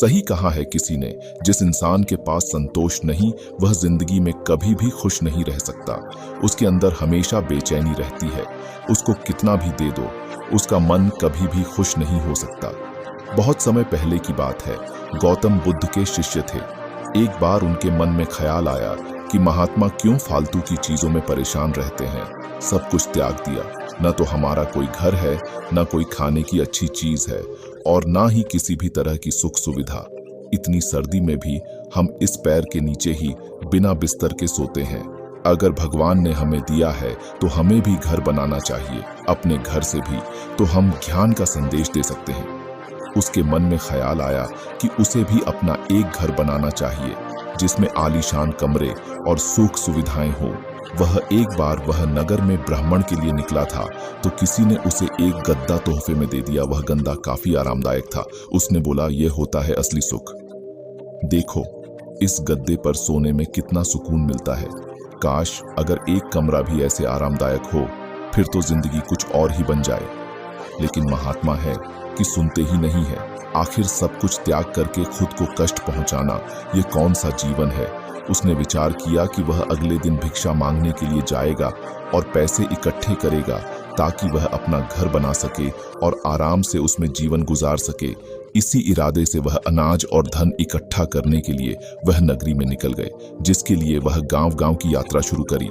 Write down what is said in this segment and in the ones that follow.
सही कहा है किसी ने, जिस इंसान के पास संतोष नहीं वह जिंदगी में कभी भी खुश नहीं रह सकता। उसके अंदर हमेशा बेचैनी रहती है। उसको कितना भी दे दो, उसका मन कभी भी खुश नहीं हो सकता। बहुत समय पहले की बात है, गौतम बुद्ध के शिष्य थे। एक बार उनके मन में ख्याल आया कि महात्मा क्यों फालतू की चीजों में परेशान रहते हैं। सब कुछ त्याग दिया, न तो हमारा कोई घर है, न कोई खाने की अच्छी चीज है, और ना ही किसी भी तरह की सुख सुविधा। इतनी सर्दी में भी हम इस पैर के नीचे ही बिना बिस्तर के सोते हैं। अगर भगवान ने हमें दिया है तो हमें भी घर बनाना चाहिए। अपने घर से भी तो हम ज्ञान का संदेश दे सकते हैं। उसके मन में ख्याल आया कि उसे भी अपना एक घर बनाना चाहिए जिसमें आलीशान कमरे और सुख सुविधाएं हो। वह नगर में ब्राह्मण के लिए निकला था तो किसी ने उसे एक गद्दा तोहफे में दे दिया। वह गद्दा काफी आरामदायक था। उसने बोला, यह होता है असली सुख। देखो, इस गद्दे पर सोने में कितना सुकून मिलता है। काश अगर एक कमरा भी ऐसे आरामदायक हो, फिर तो जिंदगी कुछ और ही बन जाए। लेकिन महात्मा है कि सुनते ही नहीं है। आखिर सब कुछ त्याग करके खुद को कष्ट पहुंचाना, ये कौन सा जीवन है। उसने विचार किया कि वह अगले दिन भिक्षा मांगने के लिए जाएगा और पैसे इकट्ठे करेगा ताकि वह अपना घर बना सके और आराम से उसमें जीवन गुजार सके। इसी इरादे से वह अनाज और धन इकट्ठा करने के लिए वह नगरी में निकल गए, जिसके लिए वह गांव-गांव की यात्रा शुरू करी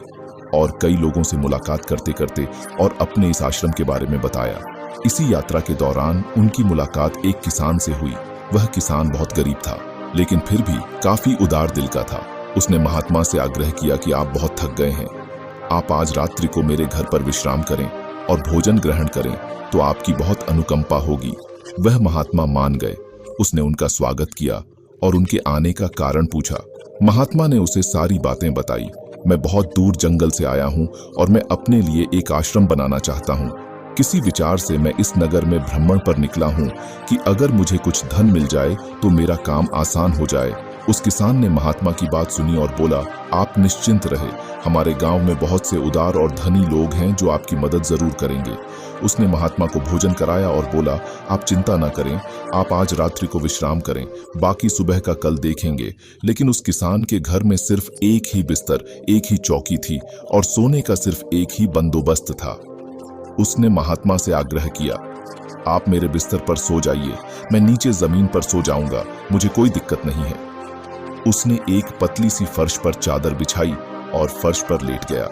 और कई लोगों से मुलाकात करते करते और अपने इस आश्रम के बारे में बताया। इसी यात्रा के दौरान उनकी मुलाकात एक किसान से हुई। वह किसान बहुत गरीब था, लेकिन फिर भी काफी उदार दिल का था। उसने महात्मा से आग्रह किया कि आप बहुत थक गए हैं, आप आज रात्रि को मेरे घर पर विश्राम करें और भोजन ग्रहण करें तो आपकी बहुत अनुकंपा होगी। वह महात्मा मान गए। उसने उनका स्वागत किया और उनके आने का कारण पूछा। महात्मा ने उसे सारी बातें बताई। मैं बहुत दूर जंगल से आया हूं और मैं अपने लिए एक आश्रम बनाना चाहता हूं। किसी विचार से मैं इस नगर में भ्रमण पर निकला हूं कि अगर मुझे कुछ धन मिल जाए तो मेरा काम आसान हो जाए। उस किसान ने महात्मा की बात सुनी और बोला, आप निश्चिंत रहे, हमारे गांव में बहुत से उदार और धनी लोग हैं जो आपकी मदद जरूर करेंगे। उसने महात्मा को भोजन कराया और बोला, आप चिंता न करें, आप आज रात्रि को विश्राम करें, बाकी सुबह का कल देखेंगे। लेकिन उस किसान के घर में सिर्फ एक ही बिस्तर, एक ही चौकी थी और सोने का सिर्फ एक ही बंदोबस्त था। उसने महात्मा से आग्रह किया, आप मेरे बिस्तर पर सो जाइए, मैं नीचे जमीन पर सो जाऊंगा, मुझे कोई दिक्कत नहीं है। उसने एक पतली सी फर्श पर चादर बिछाई और फर्श पर लेट गया।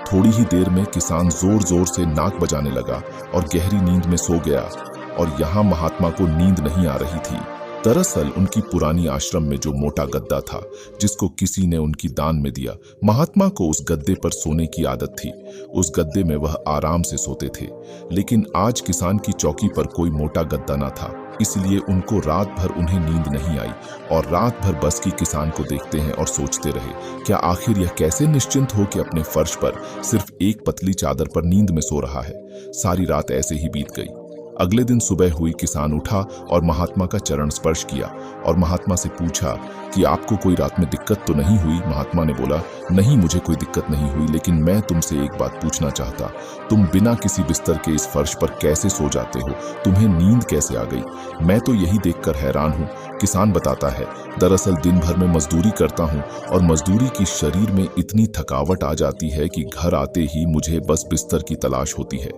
थोड़ी ही देर में किसान जोर जोर से नाक बजाने लगा और गहरी नींद में सो गया। और यहाँ महात्मा को नींद नहीं आ रही थी। दरअसल उनकी पुरानी आश्रम में जो मोटा गद्दा था, जिसको किसी ने उनकी दान में दिया, महात्मा को उस गद्दे पर सोने की आदत थी। उस गद्दे में वह आराम से सोते थे। लेकिन आज किसान की चौकी पर कोई मोटा गद्दा न था, इसलिए उनको रात भर उन्हें नींद नहीं आई और रात भर बस की किसान को देखते हैं और सोचते रहे, क्या आखिर यह कैसे निश्चिंत हो कि अपने फर्श पर सिर्फ एक पतली चादर पर नींद में सो रहा है। सारी रात ऐसे ही बीत गई। अगले दिन सुबह हुई, किसान उठा और महात्मा का चरण स्पर्श किया और महात्मा से पूछा कि आपको कोई रात में दिक्कत तो नहीं हुई। महात्मा ने बोला, नहीं, मुझे कोई दिक्कत नहीं हुई, लेकिन मैं तुमसे एक बात पूछना चाहता, तुम बिना किसी बिस्तर के इस फर्श पर कैसे सो जाते हो? तुम्हें नींद कैसे आ गई? मैं तो यही देखकर हैरान हूँ। किसान बताता है, दरअसल दिन भर में मजदूरी करता हूँ और मजदूरी की शरीर में इतनी थकावट आ जाती है कि घर आते ही मुझे बस बिस्तर की तलाश होती है।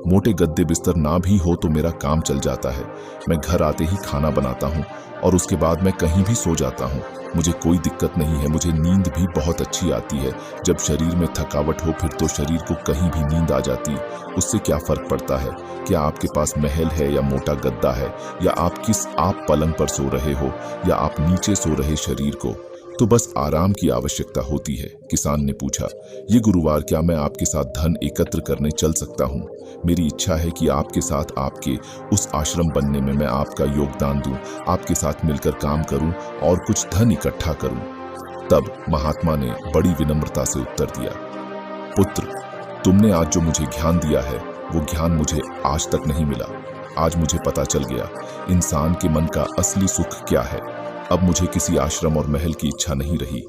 मोटे गद्दे बिस्तर ना भी हो तो मेरा काम चल जाता है। मैं घर आते ही खाना बनाता हूँ और उसके बाद मैं कहीं भी सो जाता हूँ। मुझे कोई दिक्कत नहीं है। मुझे नींद भी बहुत अच्छी आती है। जब शरीर में थकावट हो फिर तो शरीर को कहीं भी नींद आ जाती। उससे क्या फर्क पड़ता है? क्या आपके पास महल है या मोटा गद्दा है, या आप पलंग पर सो रहे हो या आप नीचे सो रहे शरीर को, तो बस आराम की आवश्यकता होती है। किसान ने पूछा, ये गुरुवार क्या मैं आपके साथ धन एकत्र करने चल सकता हूँ? मेरी इच्छा है कि आपके साथ आपके उस आश्रम बनने में मैं आपका योगदान दूं, आपके साथ मिलकर काम करूं और कुछ धन इकट्ठा करूं। तब महात्मा ने बड़ी विनम्रता से उत्तर दिया, पुत्र, तुमने आज जो मुझे ज्ञान दिया है वो ज्ञान मुझे आज तक नहीं मिला। आज मुझे पता चल गया इंसान के मन का असली सुख क्या है। अब मुझे किसी आश्रम और महल की इच्छा नहीं रही।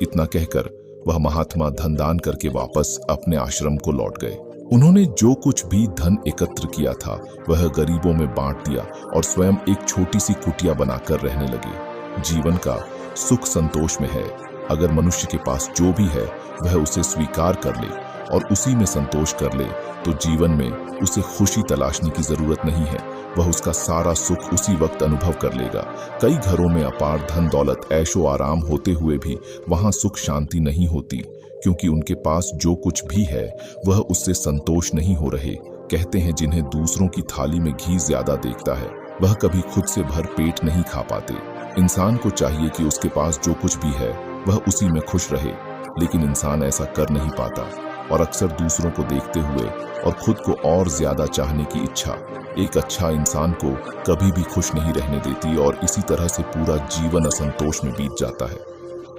इतना कहकर वह महात्मा धन दान करके वापस अपने आश्रम को लौट गए। उन्होंने जो कुछ भी धन एकत्र किया था वह गरीबों में बांट दिया और स्वयं एक छोटी सी कुटिया बनाकर रहने लगे। जीवन का सुख संतोष में है। अगर मनुष्य के पास जो भी है वह उसे स्वीकार कर ले और उसी में संतोष कर ले तो जीवन में उसे खुशी तलाशने की जरूरत नहीं है। वह उसका सारा सुख उसी वक्त अनुभव कर लेगा। कई घरों में अपार धन दौलत ऐशो आराम होते हुए भी वहां सुख शांति नहीं होती, क्योंकि उनके पास जो कुछ भी है वह उससे संतोष नहीं हो रहे। कहते हैं जिन्हें दूसरों की थाली में घी ज्यादा देखता है वह कभी खुद से भर पेट नहीं खा पाते। इंसान को चाहिए कि उसके पास जो कुछ भी है वह उसी में खुश रहे, लेकिन इंसान ऐसा कर नहीं पाता और अक्सर दूसरों को देखते हुए और खुद को और ज्यादा चाहने की इच्छा एक अच्छा इंसान को कभी भी खुश नहीं रहने देती और इसी तरह से पूरा जीवन असंतोष में बीत जाता है।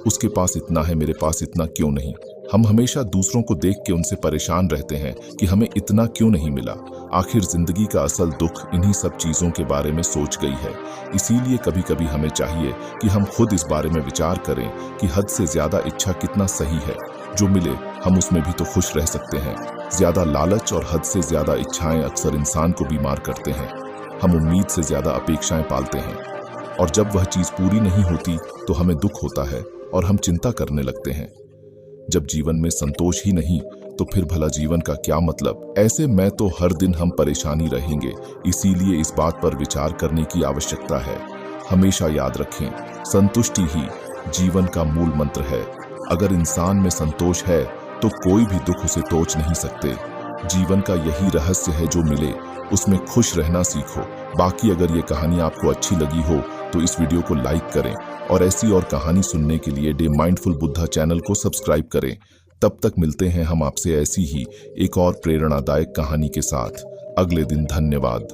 उसके पास इतना है, मेरे पास इतना क्यों नहीं। हम हमेशा दूसरों को देख के उनसे परेशान रहते हैं कि हमें इतना क्यों नहीं मिला। आखिर जिंदगी का असल दुख इन्हीं सब चीजों के बारे में सोच गई है। इसीलिए कभी कभी हमें चाहिए कि हम खुद इस बारे में विचार करें कि हद से ज्यादा इच्छा कितना सही है। जो मिले हम उसमें भी तो खुश रह सकते हैं। ज्यादा लालच और हद से ज्यादा इच्छाएं अक्सर इंसान को बीमार करते हैं। हम उम्मीद से ज्यादा अपेक्षाएं पालते हैं और जब वह चीज पूरी नहीं होती तो हमें दुख होता है और हम चिंता करने लगते हैं। जब जीवन में संतोष ही नहीं तो फिर भला जीवन का क्या मतलब। ऐसे में तो हर दिन हम परेशानी रहेंगे। इसीलिए इस बात पर विचार करने की आवश्यकता है। हमेशा याद रखें, संतुष्टि ही जीवन का मूल मंत्र है। अगर इंसान में संतोष है तो कोई भी दुख उसे तोच नहीं सकते। जीवन का यही रहस्य है, जो मिले उसमें खुश रहना सीखो। बाकी अगर ये कहानी आपको अच्छी लगी हो तो इस वीडियो को लाइक करें और ऐसी और कहानी सुनने के लिए डे माइंडफुल बुद्धा चैनल को सब्सक्राइब करें। तब तक मिलते हैं हम आपसे ऐसी ही एक और प्रेरणादायक कहानी के साथ अगले दिन। धन्यवाद।